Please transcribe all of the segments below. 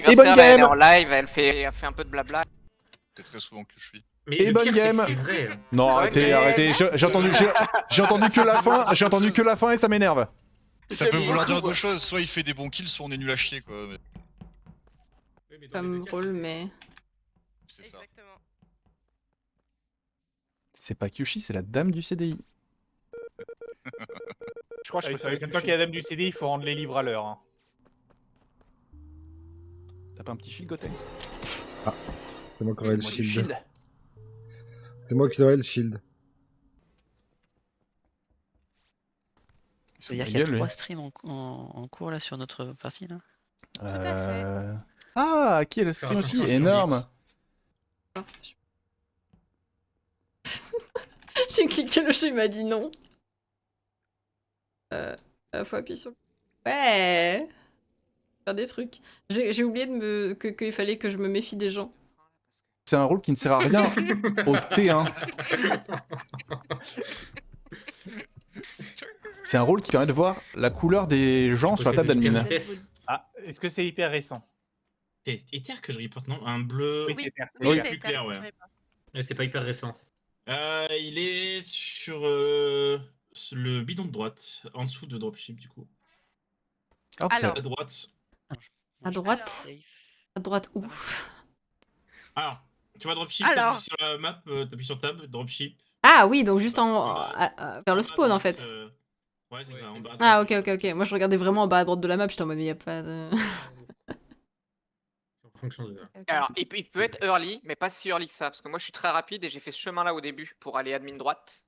Et bonne Elle est game. en live, elle fait un peu de blabla. C'est très souvent que je suis. Mais Et le bonne pire, c'est que game. c'est vrai. Non, arrêtez, game. arrêtez. J'ai entendu que la fin. J'ai entendu que la fin et ça m'énerve. Ça peut vouloir dire deux choses, soit il fait des bons kills, soit on est nul à chier quoi. Mais Oui, mais dans les Comme deux cas, rôle, mais. c'est ça. Exactement. C'est pas Kyushi, c'est la dame du CDI. Je crois que je Comme préfère tant qu'il y a la dame du CD, il faut rendre les livres à l'heure. Hein. T'as pas un petit shield, Gotenks? C'est moi qui aurai le Moi, du shield. C'est moi qui aurai le shield. Ils sont C'est-à-dire de qu'il y a gueule, lui. 3 streams en cours là sur notre partie là. Ah, qui est le stream aussi? Énorme. J'ai cliqué le jeu, il m'a dit non. Faut appuyer sur. Ouais. Faire des trucs. J'ai oublié de qu'il fallait que je me méfie des gens. C'est un rôle qui ne sert à rien au T1. C'est un rôle qui permet de voir la couleur des gens sur la table d'admin. Ah, est-ce que c'est hyper récent? C'est Ether que je reporte, non? Un bleu. Oui, Oui, c'est hyper. Oui, c'est plus Ether, clair, je ouais. sais pas. Ouais, c'est pas hyper récent. Il est sur le bidon de droite, en dessous de dropship du coup. Ah, Alors. À droite. À droite. À droite où? Alors, tu vois dropship, Alors. t'appuies sur la map, t'appuies sur tab, dropship. Ah oui, donc juste vers le En bas à spawn en droite, fait. Ouais, c'est ça, en bas à Ah droite. ok. Moi je regardais vraiment en bas à droite de la map, j'étais en mode mais y a pas de. En fonction de. Alors, il peut être early, mais pas si early que ça. Parce que moi, je suis très rapide et j'ai fait ce chemin-là au début pour aller admin droite.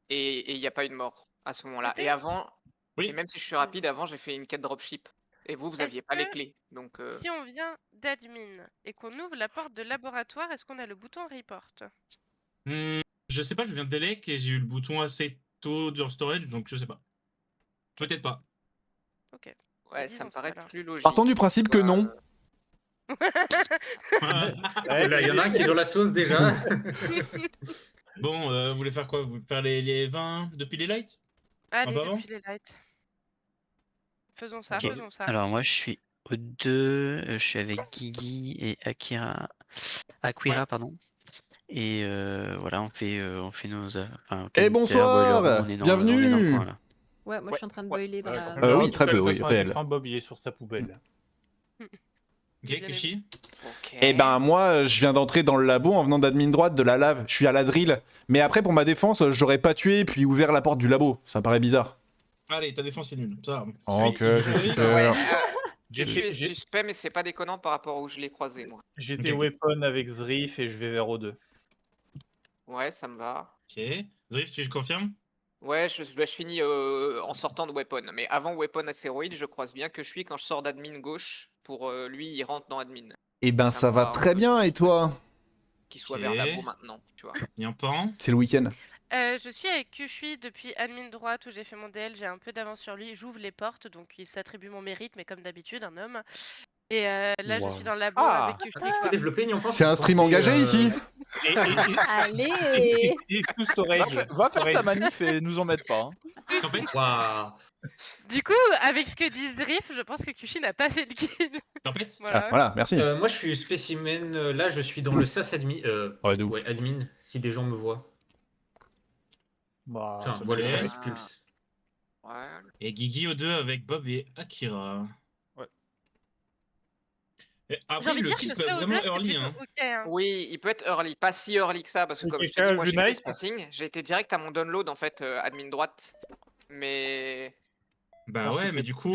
Et il n'y a pas eu de mort à ce moment-là. Et Peut-être. avant, Oui. et même si je suis rapide, avant, j'ai fait une quête dropship. Et vous Est-ce aviez pas les que clés. Donc, Si on vient d'admin et qu'on ouvre la porte de laboratoire, est-ce qu'on a le bouton report? Je sais pas, je viens de Delec et j'ai eu le bouton assez tôt dans storage, donc je sais pas. Peut-être pas. Ok. ouais, Disons ça me ça, paraît alors. plus logique. Partons du principe que non. Là, il y en a un qui est dans la sauce déjà. Bon, vous voulez faire quoi? Vous voulez faire les 20 depuis les lights? Allez, Pardon depuis les lights. Faisons ça, Ok. faisons ça. Alors moi je suis au 2, je suis avec Gigi et Akira. Aquira, pardon. Et voilà, on fait nos. Enfin, Et bonsoir, boiler room, on est dans bienvenue. le coin, là. Ouais, moi je suis en train de boiler dans la. Oui, très peu, oui, réel. Fin Bob, il est sur sa poubelle. Ok, Kushi? Ok. Eh ben moi, je viens d'entrer dans le labo en venant d'admin droite de la lave. Je suis à la drill. Mais après, pour ma défense, j'aurais pas tué puis ouvert la porte du labo. Ça paraît bizarre. Allez, ta défense est nulle. Ça. Ok, Suis- c'est suis- sûr. Ouais, J'ai je suis fait- j'ai- suspect, mais c'est pas déconnant par rapport à où je l'ai croisé, moi. J'étais Ok. weapon avec Zrif et je vais vers O2. Ouais, ça me va. Ok. Drift, tu le confirmes? Ouais, je finis en sortant de weapon. Mais avant weapon astéroïde, je croise bien que je suis quand je sors d'admin gauche. Pour lui, il rentre dans admin. Eh ben Ça ça me va va, très on peut bien, se et toi? Qu'il soit Ok. vers labo maintenant, tu vois. Yampan? C'est le week-end. Je suis avec Kushui depuis admin droite où j'ai fait mon DL, j'ai un peu d'avance sur lui, j'ouvre les portes, donc il s'attribue mon mérite, mais comme d'habitude, un homme. Et là, je suis dans le labo Ah. avec Kushui. Tu peux quoi. développer, Nyampan, C'est un stream engagé ici. Allez. Et tout storage. Va faire ta manif et nous en mettre pas. Hein. Tempête? Waouh. Du coup, avec ce que dit Zrif, je pense que Kushui n'a pas fait le kill. Tempête? Ah, voilà, merci. Moi, je suis spécimen. Là, je suis dans le SAS admin. Ouais, de ouf. Ouais, admin, si des gens me voient. Bah, Tiens, ça voilà, fait- ça expulse. Ouais. Et Gigi au 2 avec Bob et Akira. Ouais. Et J'ai après, envie de le dire kill que peut ce être au vraiment c'est early. plutôt Hein. ok. Hein. Oui, il peut être early, pas si early que ça, parce que comme je te dis, moi j'ai fait le spacing, j'ai été direct à mon download en fait, admin droite. Mais Bah Non, ouais, c'est- mais du coup.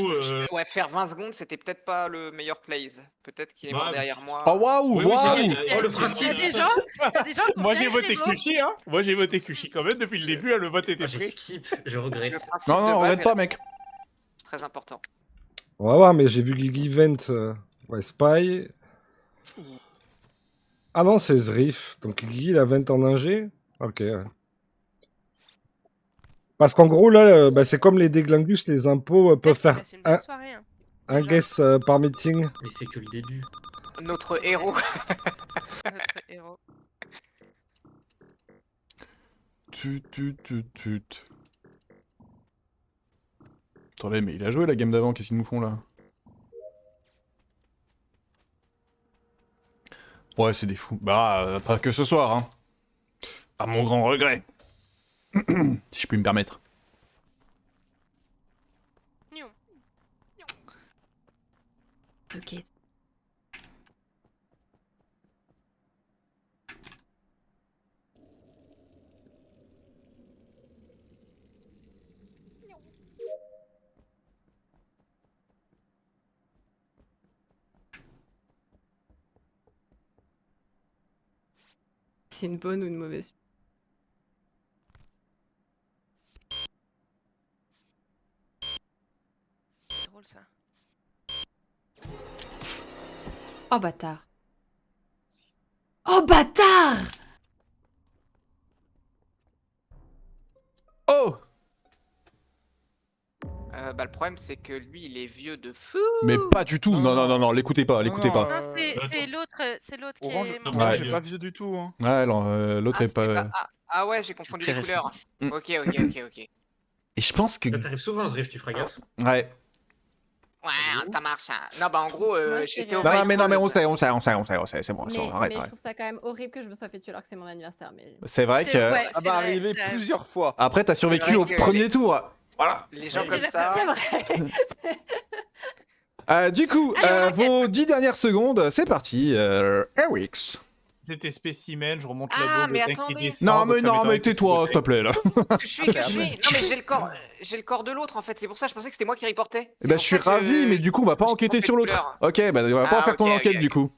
ouais, faire 20 secondes, c'était peut-être pas le meilleur plays. Peut-être qu'il est Bah, mort derrière moi. Oh waouh, Oui, oui, c'est waouh. vrai, Oh, le Il y a principe. des gens, il y a des gens qui ont Moi j'ai bien voté aimé les mots. Kushi, hein. Moi j'ai voté Kushi quand même depuis le début, hein, le vote était Ah, j'ai pris. skip, je Le regrette. principe Non, de non, base regrette est pas, mec. très important. On va voir, mais j'ai vu Gigi Vent. Ouais, Spy. Ah non, c'est Zrif. Donc Gigi, il a 20 en ingé. Ok. Ouais. Parce qu'en gros, là, c'est comme les déglingus, les impôts peuvent faire C'est une bonne soirée. Hein. un guess par meeting. Mais c'est que le début. Notre héros. Notre héros. Tut. Attendez, mais il a joué la game d'avant, qu'est-ce qu'ils nous font là? Ouais, c'est des fous. Bah, pas que ce soir, hein. À mon grand regret. Si je puis me permettre. Nion. Ok. C'est une bonne ou une mauvaise? C'est drôle ça. Oh bâtard. Oh bâtard! Oh! Bah, le problème, c'est que lui, il est vieux de fou. Mais pas du tout. Non, non, non, non, l'écoutez pas, l'écoutez pas. Non, c'est l'autre qui Orange, est Orange Ouais. est pas vieux du tout. Hein. Ouais, l'autre Ah, est c'est pas. pas... Ah ouais, j'ai confondu très les récent. couleurs. Mm. Ok. Et je pense que. Ça t'arrive souvent, Zriff, tu feras gaffe. Ouais. Ouais, ça marche. Hein. Non, bah en gros, Moi, je j'étais dirais- au Non, mais Whitehall, on sait, c'est bon, Mais, c'est bon, arrête, mais je arrête. trouve ça quand même horrible que je me sois fait tuer alors que c'est mon anniversaire. Mais... C'est vrai que. Ouais, Ça c'est va vrai, arriver c'est vrai. plusieurs fois. Après, t'as C'est survécu vrai au que premier tour. Voilà. Les gens Ouais, comme déjà ça. C'est vrai. Du coup, Allez, on vos 10 dernières secondes, c'est parti. Erix. J'étais spécimen, je remonte Ah, la mais boule, attendez. Non, mais tais-toi, s'il te plaît, là. Que je suis. Non, mais j'ai le corps de l'autre en fait. C'est pour ça, je pensais que c'était moi qui reportais. Eh ben, je suis ravi, mais du coup, on va pas je me suis enquêter trompé sur de l'autre. couleur. Ok, bah, on va pas Ah, faire ton ok, enquête, ok. du coup.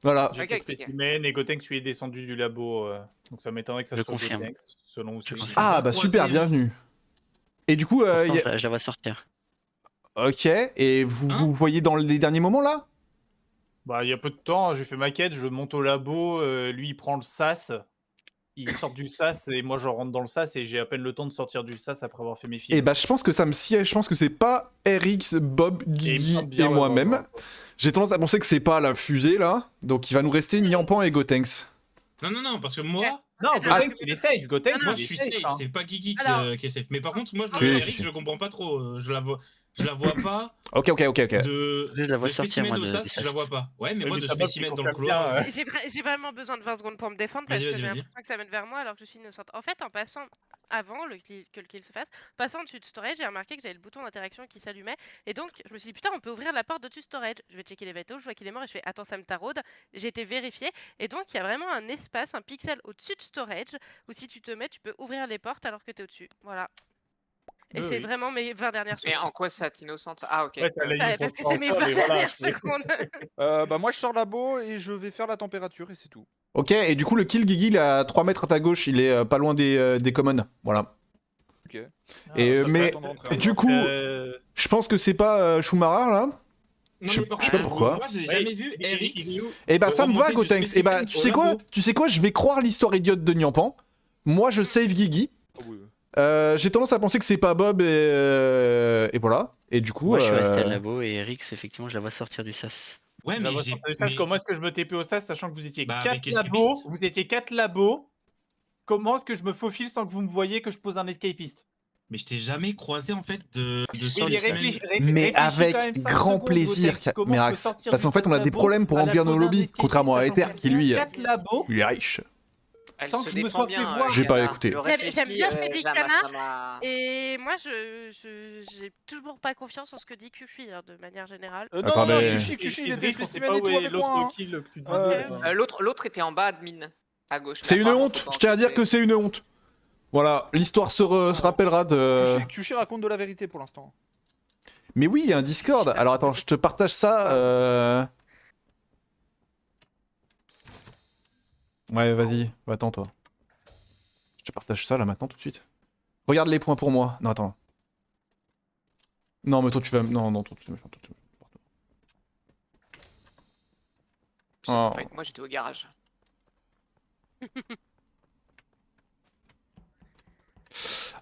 Voilà. J'étais Ok. spécimen et Gotenks lui est descendu du labo. Donc ça m'étonnerait que ça Je soit confirme. Gotenks, selon où Je c'est. confirme. Ah, bah, super, croiser, bienvenue. Et du coup, Pourtant, je la vois sortir. ok, et vous Hein vous voyez dans les derniers moments, là? Bah, il y a peu de temps, j'ai fait ma quête, je monte au labo, lui il prend le sas, il sort du sas et moi je rentre dans le sas et j'ai à peine le temps de sortir du sas après avoir fait mes films. Et bah, je pense que ça me siège, je pense que c'est pas Erix, Bob, Et il me Guigui semble bien, et ouais, moi-même. ouais. J'ai tendance à penser que c'est pas la fusée, là. Donc, il va nous rester Niampan et Gotenks. Non, parce que moi, Non, Gotenks il est safe, Gotenks moi il je est suis safe. safe, Hein. c'est pas Guigui Alors- qui est safe. Mais par contre, moi, Oui, Eric, si. je comprends pas trop. Je la vois pas Ok. de. Je la vois de sortir, spécimen moi, au de- sas, du je la sas. vois pas. Ouais, mais Oui, moi mais de ta Bob, spécimen tu dans le confirmes couloir. bien, J'ai vraiment besoin de 20 secondes pour me défendre parce Vas-y, que j'ai vas-y. l'impression que ça mène vers moi alors que je suis innocente. En fait, en passant avant que le kill se fasse, passant au-dessus de storage, j'ai remarqué que j'avais le bouton d'interaction qui s'allumait et donc je me suis dit putain, on peut ouvrir la porte d'au-dessus de storage. Je vais checker les vitaux, je vois qu'il est mort et je fais attends, ça me taraude. J'ai été vérifié et donc il y a vraiment un espace, un pixel au-dessus de storage où si tu te mets, tu peux ouvrir les portes alors que tu es au-dessus. Voilà. Et Oui, c'est oui. vraiment mes 20 dernières Mais secondes. en quoi ça t'innocente? Ah, ok. Ouais, ça l'a Bah, dit parce que sur c'est mes le 20 sol, et voilà, dernières c'est- secondes. Bah moi je sors labo et je vais faire la température et c'est tout. Ok, et du coup, le kill, Guigui, il est à 3 mètres à ta gauche, il est pas loin des commons. Voilà. Ok. Et, Ah, ça mais, fait attendre, c'est- du coup, je pense que c'est pas Schumacher, là. Non, Je mais par sais pas contre, pourquoi. moi, j'ai Ouais, jamais vu il- Eric. il est où Et bah, de ça me va, remonter du Gotenks. Et bah, spécimen au labo. tu sais quoi, je vais croire l'histoire idiote de Niampan. Moi, je save Guigui. Ah oui. J'ai tendance à penser que c'est pas Bob et voilà. Et du coup, Moi, je suis resté à le labo et Rix, effectivement, je la vois sortir du sas. Ouais, Je mais la vois j'ai. sortir du sas, mais- comment est-ce que je me TP au sas sachant que vous étiez Bah, 4 avec labos, escapiste. vous étiez 4 labos. Comment est-ce que je me faufile sans que vous me voyez que je pose un escapiste? Mais je t'ai jamais croisé en fait de Oui, sortir mais du semaine. mais réfléchis avec quand même 5 grand secondes, plaisir, Gotenks. Comment je peux Mirax. sortir Parce du qu'en fait, sas on a des labo, problèmes pour à la remplir nos poser un lobbies, escapiste, contrairement à sachant Ether qu'il y qui a lui, 4 labos. lui est riche. Elle Sans se que je me défend sois fait bien. voir. J'ai pas Kana. écouté. Le J'aime bien réfléchi, fait des Jama, canards, ça m'a- Et moi, j'ai toujours pas confiance en ce que dit Kyushi, hein, de manière générale. Non, Attends, non, non, mais- Kyushi, il était Zriff, on sait spécimen pas et où tout est avec moi. l'autre Hein. kill que tu disais. L'autre était en bas, admin, à gauche. C'est mais une apparemment, honte, faut pas je tiens à dire enquêter. que c'est une honte. Voilà, l'histoire se rappellera de... Kyushi raconte de la vérité pour l'instant. Mais oui, il y a un Discord. Alors attends, je te partage ça. Ouais, vas-y, va-t'en toi. Je te partage ça là maintenant tout de suite. Regarde les points pour moi. Non, attends. Non, mais toi tu vas... Non, toi tu vas... Ça peut Oh. pas être moi, j'étais au garage.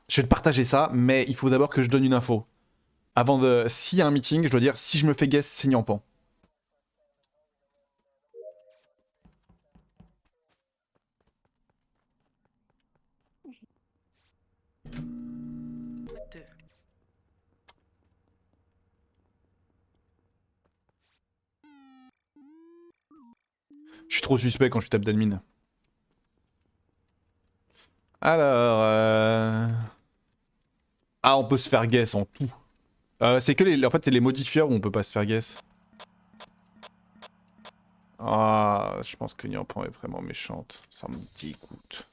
Je vais te partager ça, mais il faut d'abord que je donne une info. Avant de... S'il y a un meeting, je dois dire si je me fais guess, c'est Niampan. Je suis trop suspect quand je tape d'admin. Alors... Ah, on peut se faire guess en tout. C'est que les... En fait, c'est les modifieurs où on peut pas se faire guess. Ah, je pense que Nyampan est vraiment méchante. Ça me dégoûte.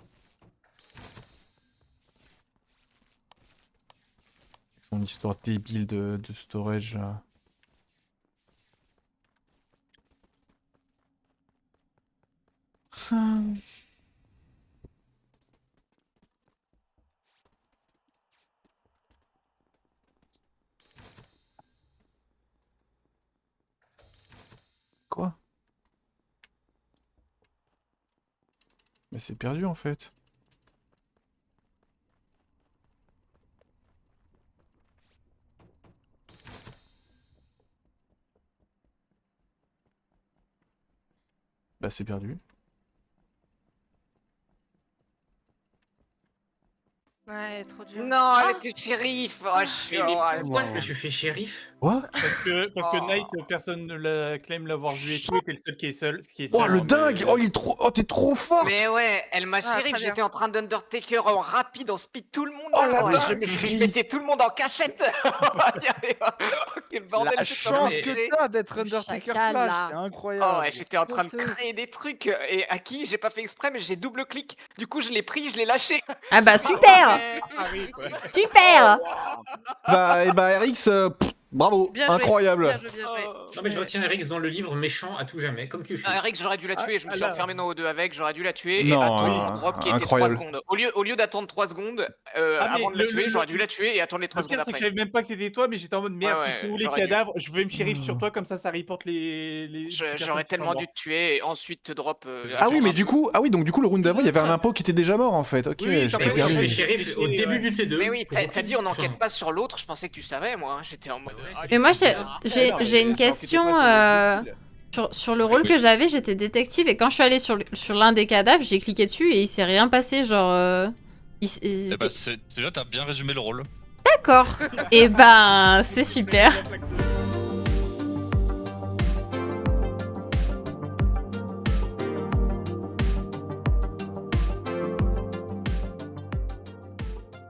Son histoire débile de storage là. Quoi? Mais c'est perdu en fait. Bah c'est perdu. Ouais, trop dur. Non, elle était shérif. Oh, je suis... Mais oh, pourquoi est-ce que tu fais shérif? Quoi? Parce que Knight, personne ne la claim l'avoir vu et tout, et t'es le seul qui est seul. Oh le hein, dingue! mais- Oh il est trop... Oh t'es trop forte! Mais ouais, elle m'a Ah, shérif, très bien. j'étais en train d'Undertaker en rapide, en speed, tout le monde. Oh la moi, je dinguerie. mettais tout le monde en cachette. Quel bordel, La je sais pas comment chance j'ai que fait. t'as d'être Undertaker Chacal, Flash, là. c'est Oh incroyable. ouais, j'étais en train de Surtout. créer des trucs et à qui j'ai pas fait exprès mais j'ai double clic. Du coup, je l'ai pris, je l'ai lâché. Ah bah super! Super! Bah, et bah RX, bravo! Bien joué, Incroyable! bien joué, bien joué. Non, mais je retiens Rix dans le livre méchant à tout jamais, comme Kyushu. Eric, j'aurais dû la tuer, je me suis là. enfermé dans O2 avec, j'aurais dû la tuer Non, et attendre mon drop qui était 3 incroyable. secondes. Au lieu d'attendre 3 secondes mais avant de la le- tuer, le- j'aurais dû la tuer et attendre les 3 Le pire, secondes c'est que je après. savais même pas que c'était toi, mais j'étais en mode merde, Ouais, tu fous les j'aurais dû. cadavres, je veux me shérif sur toi, comme ça reporte les personnes J'aurais qui tellement sont dû mortes. te tuer et ensuite te drop. Ah oui, mais du coup, donc du coup, le round d'avant, il y avait un impôt qui était déjà mort en fait. Ok, Oui, j'étais t'as Mais pas oui, perdu. j'ai fait shérif au début du T2. Mais oui, pour t'as dit on aucune n'enquête fin. pas sur l'autre, je pensais que tu savais moi, j'étais en mode. Mais moi j'ai une question sur le rôle que j'avais, j'étais détective et quand je suis allée sur l'un des cadavres, j'ai cliqué dessus et il s'est rien passé, genre... Eh bah, c'est là, t'as bien résumé le rôle. D'accord. Et ben c'est super.